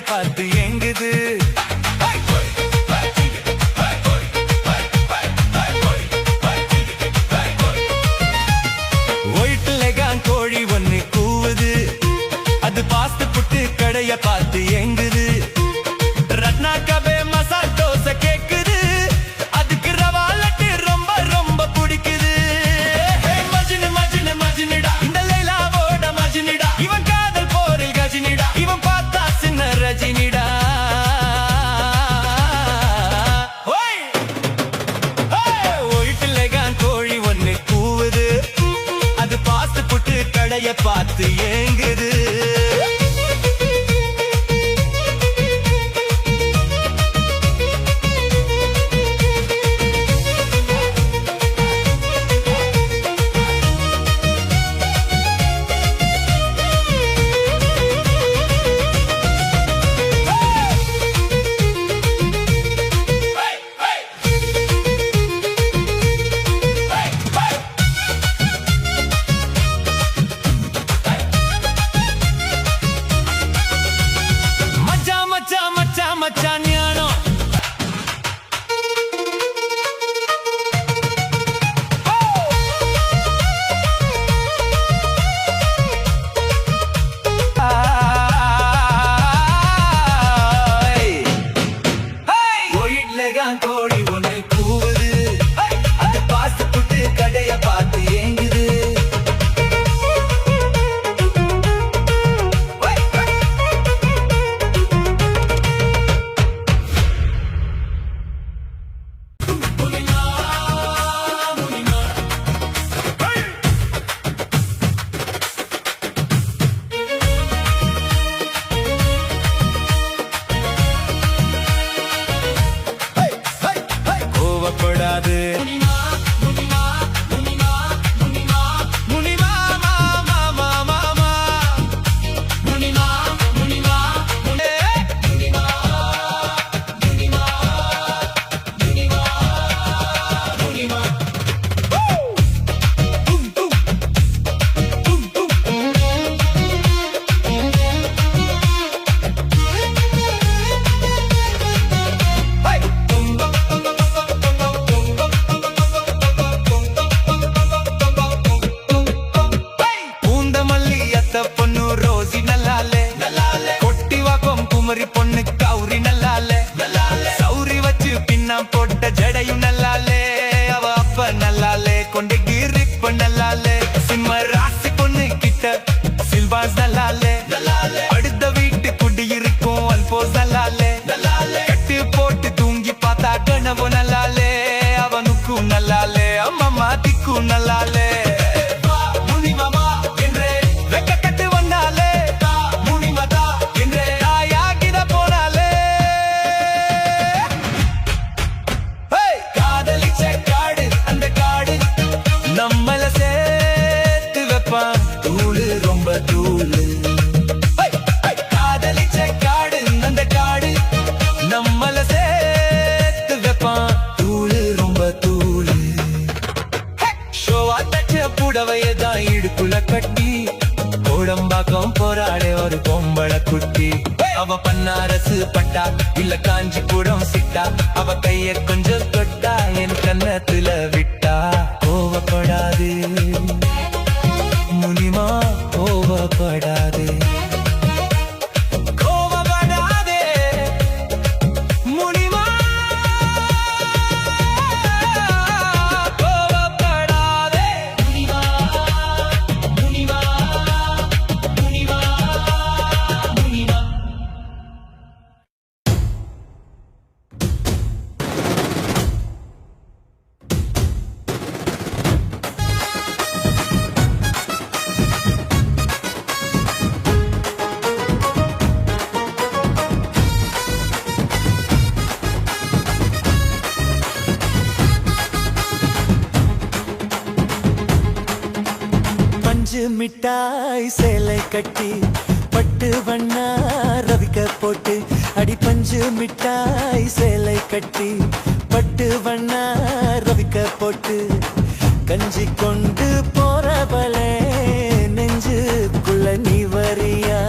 பார்த்து எங்குது. ஒயிட்லகான் கோழி ஒண்ணு கூவுது, அது பாஸ்து புட்டு கடைய பார்த்து எங்குது. ரத்னா கபே மசால் தோசை கேக்குது, அதுக்கு ரவா லட்டு ரொம்ப ரொம்ப பிடிக்குது. மஜ்னு மஜ்னு மஜ்னுடா, இந்த லைலாவோட மஜ்னுடா, இவன் காதல் போரில் கஜினிடா, இவன் பார்த்தா சின்ன ரஜினிடா. ஒயிட்லகான் கோழி ஒண்ணு கூவுது, அது பாஸ்து புட்டு கடைய பார்த்து ஏங்குது. மச்சானியானோ ஒயிட்லகான் கோழி ஒண்ணு கூவுது, அது பாஸ்து புட்டு கடைய பார்த்து ஏங்குது. கோவப்படாது பொண்ணு ரோசி நல்லாலே, கொட்டிவாக்கம் குமரி பொண்ணு கௌரி நல்லாலே, சௌரி வச்சு பின்னா போட்ட ஜடையும் நல்லாலே, அவ அப்ப நல்லாலே, கொண்டு கீரிப்ப நல்லாலே, சிம்ம ராசி பொண்ணு கிட்ட சில்வாஸ் நல்லாலே, அடுத்த வீட்டு குடி இருக்கும் அல்போஸ் நல்லாலே, கட்டு போட்டு தூங்கி பார்த்தா கனவு நல்லாலே, அவனுக்கும் நல்லாலே, அம்மா திக்கும் நல்லாலே. நம்மள சேர்த்து வைப்பான் தூளு ரொம்ப தூளு, காதலிச்ச காடு அந்த காடு, நம்மள சேர்த்து வைப்பான் தூளு ரொம்ப தூளு. ஷோவா தச்ச புடவையதான் இடுப்புல கட்டி, கோடம்பாக்கம் போராடே ஒரு பொம்பள குட்டி. அவ பன்னாரசு பட்டா இல்ல காஞ்சி கூடம் சிட்டா, அவ கைய கொஞ்சம் தொட்டா என் கன்னத்துல விட்டா. கோவப்படாது முனிமா, கோவப்படாது கோவப்படாதே முனிமா, கோவப்படாதே முனிமா, முனிமா, முனிமா, முனிமா. பஞ்சு மிட்டாய் சேலை கட்டி, பட்டு வண்ணா ரவிக்க போட்டு, அடி பஞ்சு மிட்டாய் சேலை கட்டி, பட்டு வண்ணா ரவிக்க போட்டு, கஞ்சி கொண்டு போறவளே நெஞ்சுக்குள்ள நீ வரியா.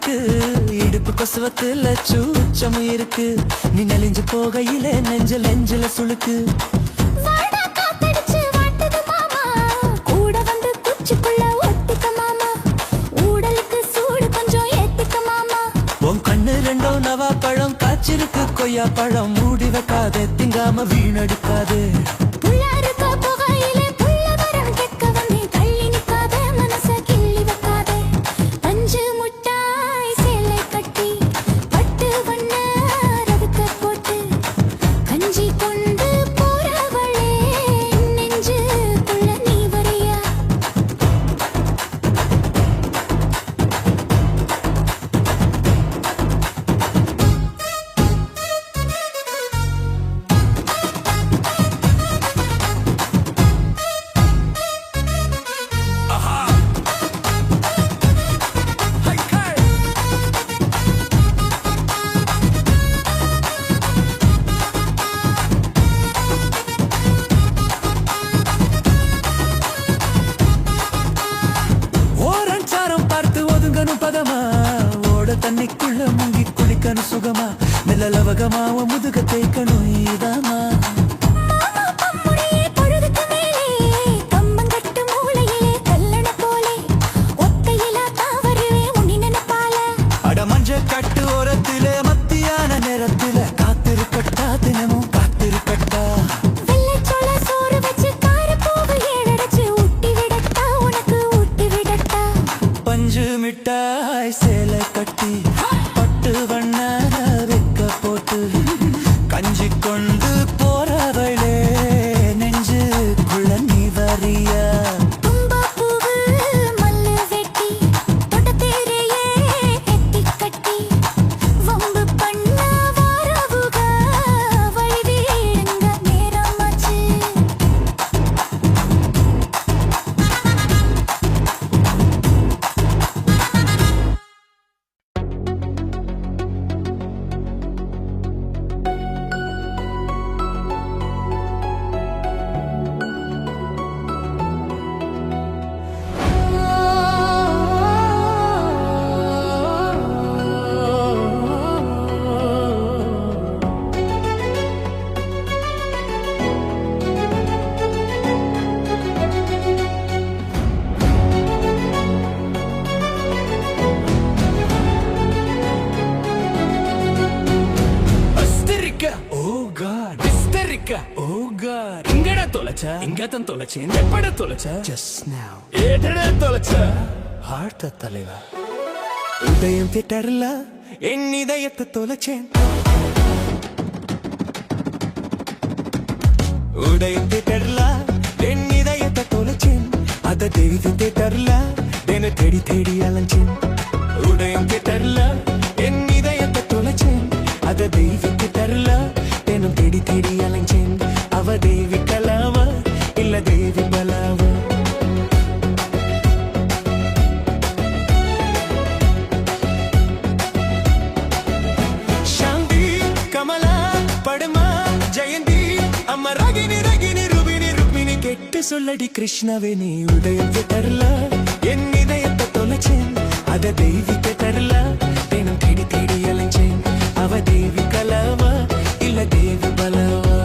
இருக்கு, இடுப்பு கொசுவத்துல சூச்சமும் இருக்கு. நீ நெளிஞ்சு போகையிலே நெஞ்சில சுளுக்கு. உன் கண்ணு ரெண்டோ நவா பழம் காய்ச்சிருக்கு, கொய்யா பழம் மூடி வைக்காதே, திங்காம வீணடிக்காதே. ஓட தண்ணிக்குள்ள முங்கி குளிக்கணும் சுகமா, நிலவகமா முதுக தேய்க்கணும் ஈதாமா. அட மஞ்ச கட்டு ஓரத்திலே மத்தியான நேரத்தில காத்திருக்கட்டா, தினமும் காத்திருக்கட்டா. பஞ்சு மிட்டாய் சேலை கட்டி பட்டு வண்ண வைக்க போட்டு கஞ்சி கொண்டு போறவளே நெஞ்சுக்குள்ள நீ வரியா. இங்கட தொலைச்ச, இங்கதான் தொலைச்சேன், எப்பட தொலைச்ச? Just now. ஏடட தொலைச்ச? ஹார்ட் தலைவா. உதயம் தியேட்டர்ல என் இதயத்தை தொலைச்சேன். உதயம் தியேட்டர்ல என் இதயத்தை தொலைச்சேன். அத தேவி தியேட்டர்ல தின தேடி தேடி அலைஞ்சேன். உதயம் தியேட்டர்ல என் இதயத்தை தொலைச்சேன். அத தேவி தியேட்டர்ல தினம் தேடி தேடி அலைஞ்சேன். அவ தேவி கலாவா இல்ல தேவி பலாவா? சாந்தி கமலா படுமா ஜெயந்தி அம்மா ராகினி ராகினி ருபினி ருக்மினி கெட்டு சொல்லடி கிருஷ்ணவேணி. உதயம் தியேட்டர்ல என் இதயத்தை தொலைச்சேன். அத தேவி தியேட்டர்ல தினம் தேடி தேடி அலைஞ்சேன். அவ தேவி கலாவா இல்ல தேவி பலாவா?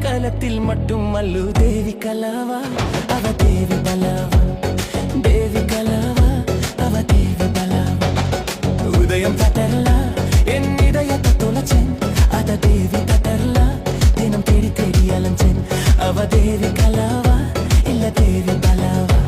காலத்தில் மட்டும் மல்லு தேவி கலாவா அவ தேவி பலாவா தேவி கலாவா அவ தேவி பலாவா. அந்த தேவி கதர்லா தினம் தேடி தேடி அலைஞ்சேன். அவ தேவி கலாவா இல்ல தேவி பலாவா?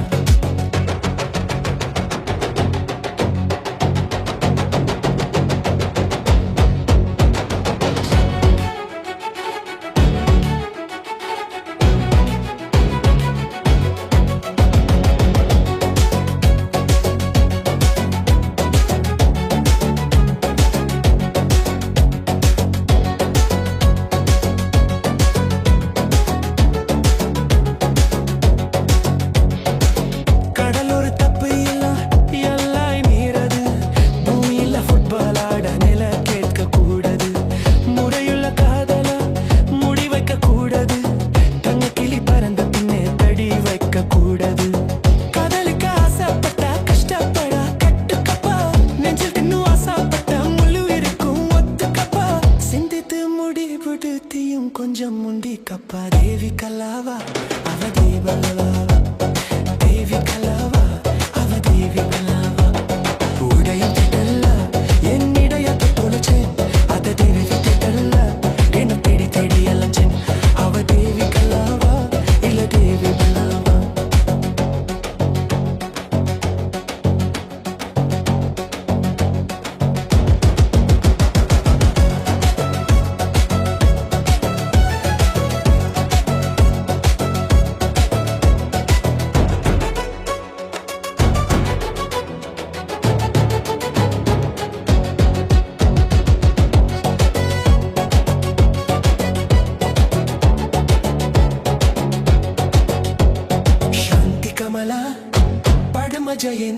கொஞ்சம் முண்டி கப்பா தேவி கலாவா அவ தேவலவா? தேவி கலாவா அவ தேவி கலாவா? உடையும் திட்டல்ல என்னிடையத்தை தொலைச்சேன். அத தேவி திட்டல்ல என்ன தேடி தேடி அலைஞ்சேன். அவ தேவி கலாவா இல்ல தேவி பலாவா? கமலா படம ஜெயன்